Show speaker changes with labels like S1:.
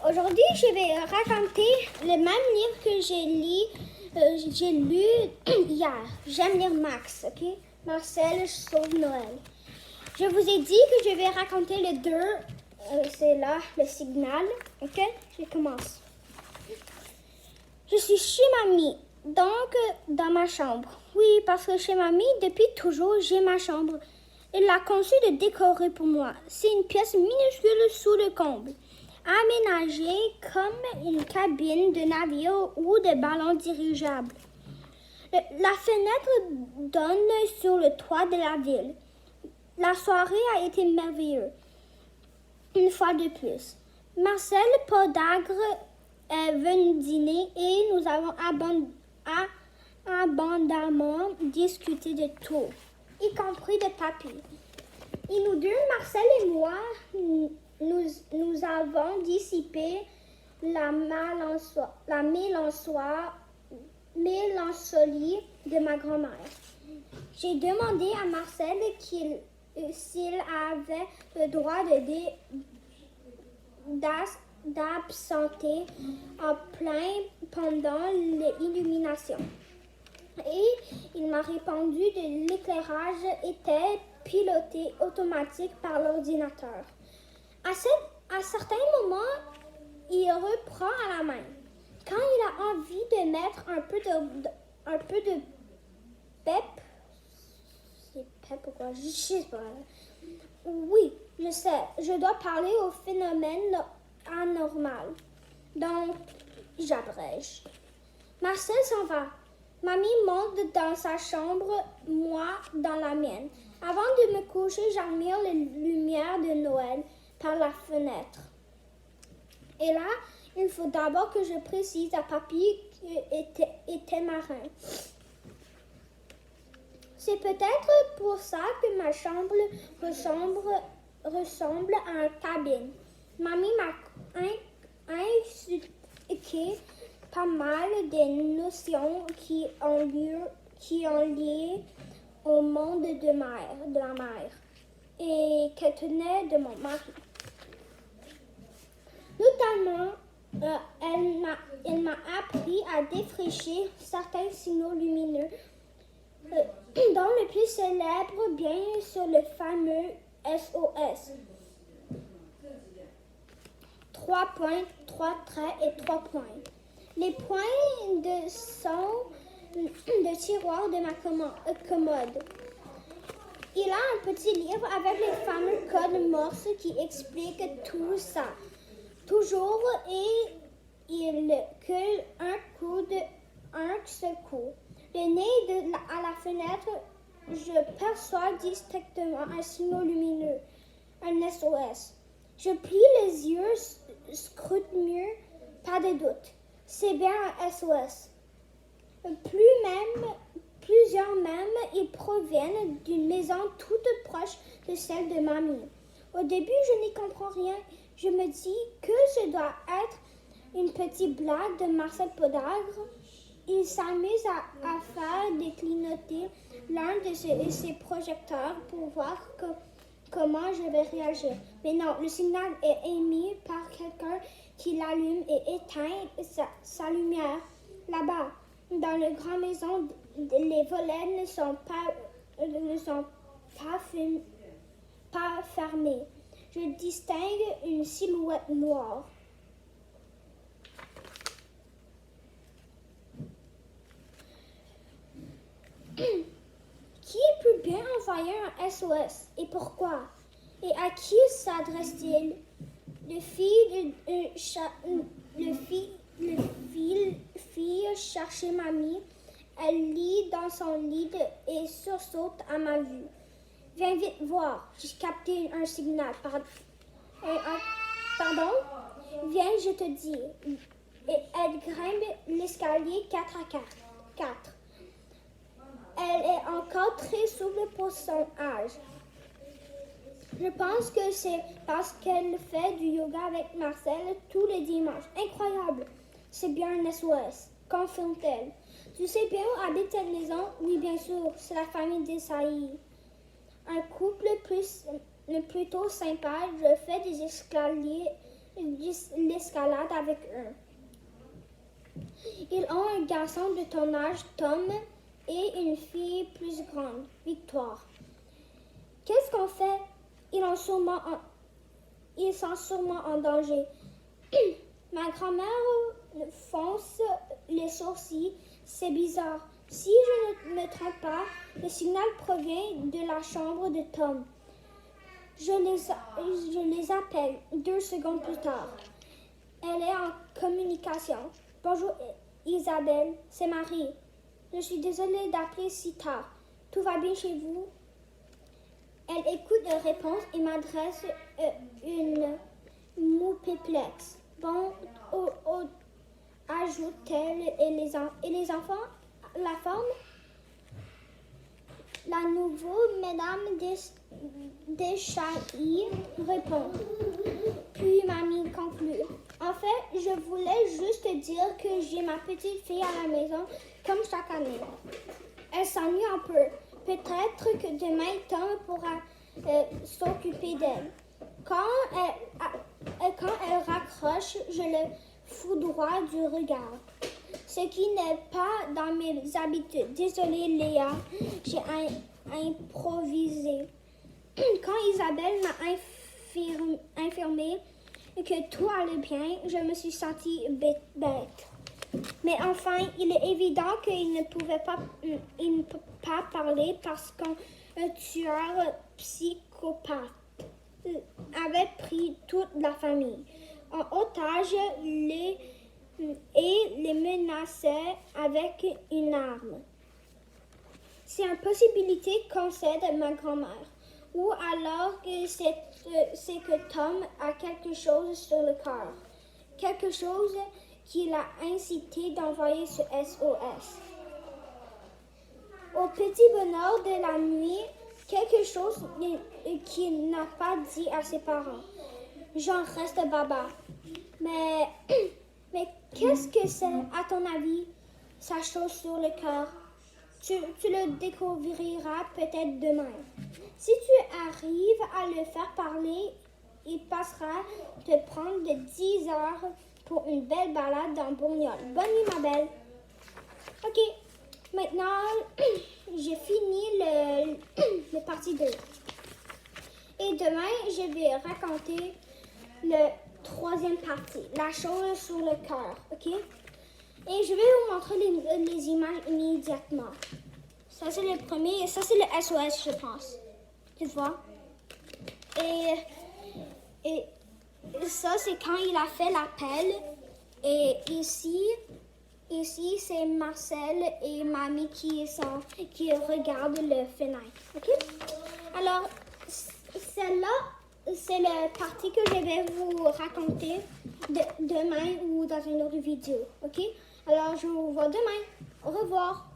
S1: Aujourd'hui, je vais raconter le même livre que j'ai lu hier. J'aime lire Max, ok? Marcel sauve Noël. Je vous ai dit que je vais raconter le 2. C'est là, le signal. Ok? Je commence. Je suis chez mamie, donc dans ma chambre. Oui, parce que chez mamie, depuis toujours, j'ai ma chambre. Elle l'a conçue de décorer pour moi. C'est une pièce minuscule sous le comble, aménagée comme une cabine de navire ou de ballon dirigeable. La fenêtre donne sur le toit de la ville. La soirée a été merveilleuse, une fois de plus. Marcel Podagre est venu dîner et nous avons abondamment discuté de tout, y compris de papy. Et nous deux, Marcel et moi, nous avons dissipé la mélancolie de ma grand-mère. J'ai demandé à Marcel s'il avait le droit d'absenter en plein pendant l'illumination. Et il m'a répondu que l'éclairage était piloté automatique par l'ordinateur. À certains moments, il reprend à la main. Quand il a envie de mettre un peu de pep, c'est pep ou quoi? Je sais pas. Oui, je sais. Je dois parler au phénomène anormal. Donc, j'abrège. Marcel s'en va. Mamie monte dans sa chambre, moi dans la mienne. Avant de me coucher, j'admire les lumières de Noël par la fenêtre. Et là, il faut d'abord que je précise à papy qu'il était marin. C'est peut-être pour ça que ma chambre ressemble à une cabine. Mamie m'a inculqué pas mal des notions qui ont lié au monde de la mer et que tenait de mon mari. Notamment, elle m'a appris à défricher certains signaux lumineux, dont le plus célèbre bien sûr le fameux SOS. 3 points, 3 traits et 3 points. Les points sont de tiroir de ma commode. Il a un petit livre avec les fameux codes Morse qui expliquent tout ça. Toujours, et il coule un seul coup. Le nez à la fenêtre, je perçois distinctement un signal lumineux, un SOS. Je plie les yeux, scrute mieux, pas de doute. C'est bien un SOS. Plusieurs même, ils proviennent d'une maison toute proche de celle de mamie. Au début, je n'y comprends rien. Je me dis que ce doit être une petite blague de Marcel Podagre. Il s'amuse à faire clignoter l'un de ses projecteurs pour voir comment je vais réagir. Mais non, le signal est émis par quelqu'un qui l'allume et éteint sa lumière. Là-bas, dans la grande maison, les volets ne sont pas fermés. Je distingue une silhouette noire. Qui peut bien envoyer un SOS et pourquoi? Et à qui s'adresse-t-il? Le fille chercher mamie. Elle lit dans son lit et sursaute à ma vue. Viens vite voir, j'ai capté un signal. Pardon? Viens, je te dis. Et elle grimpe l'escalier 4 à 4. Elle est encore très souple pour son âge. Je pense que c'est parce qu'elle fait du yoga avec Marcel tous les dimanches. Incroyable! C'est bien un SOS, confirme-t-elle. Tu sais bien où habite cette maison? Oui, bien sûr, c'est la famille Desailly. Un couple plutôt sympa. Je fais des escaliers l'escalade avec eux. Ils ont un garçon de ton âge, Tom, et une fille plus grande, Victoire. Qu'est-ce qu'on fait? Ils sont sûrement en danger. Ma grand-mère fonce les sourcils. C'est bizarre. Si je ne me trompe pas, le signal provient de la chambre de Tom. Je les appelle 2 secondes plus tard. Elle est en communication. Bonjour Isabelle, c'est Marie. Je suis désolée d'appeler si tard. Tout va bien chez vous? Elle écoute la réponse et m'adresse une moue perplexe. Bon, ajoute-t-elle, et les enfants, la forme? La nouvelle Madame Deschailles répond. Puis Mamie conclut. En fait, je voulais juste dire que j'ai ma petite fille à la maison comme chaque année. Elle s'ennuie un peu. Peut-être que demain, Tom pourra s'occuper d'elle. Quand elle raccroche, je le foudroie du regard. Ce qui n'est pas dans mes habitudes. Désolée, Léa, j'ai improvisé. Quand Isabelle m'a informé que tout allait bien, je me suis sentie bête. Mais enfin, il est évident qu'il ne peut pas parler parce qu'un tueur psychopathe avait pris toute la famille en otage et les menaçait avec une arme. C'est une possibilité, concède ma grand-mère. Ou alors que c'est que Tom a quelque chose sur le cœur. Quelque chose qui l'a incité d'envoyer ce SOS. Au petit bonheur de la nuit, quelque chose qu'il n'a pas dit à ses parents. J'en reste baba. Mais qu'est-ce que c'est, à ton avis, sa chose sur le cœur? Tu le découvriras peut-être demain. Si tu arrives à le faire parler, il passera te prendre de 10 heures pour une belle balade dans Bourgnol. Bonne nuit, ma belle. OK, maintenant, j'ai fini le partie 2. Et demain, je vais raconter le 3e partie, la chose sur le cœur, OK? Et je vais vous montrer les images immédiatement. Ça, c'est le premier, et ça, c'est le SOS, je pense. Tu vois? Et ça, c'est quand il a fait l'appel. Et ici c'est Marcel et Mamie qui regardent le fenêtre. OK? Alors, celle-là, c'est la partie que je vais vous raconter demain ou dans une autre vidéo. OK? Alors, je vous vois demain. Au revoir.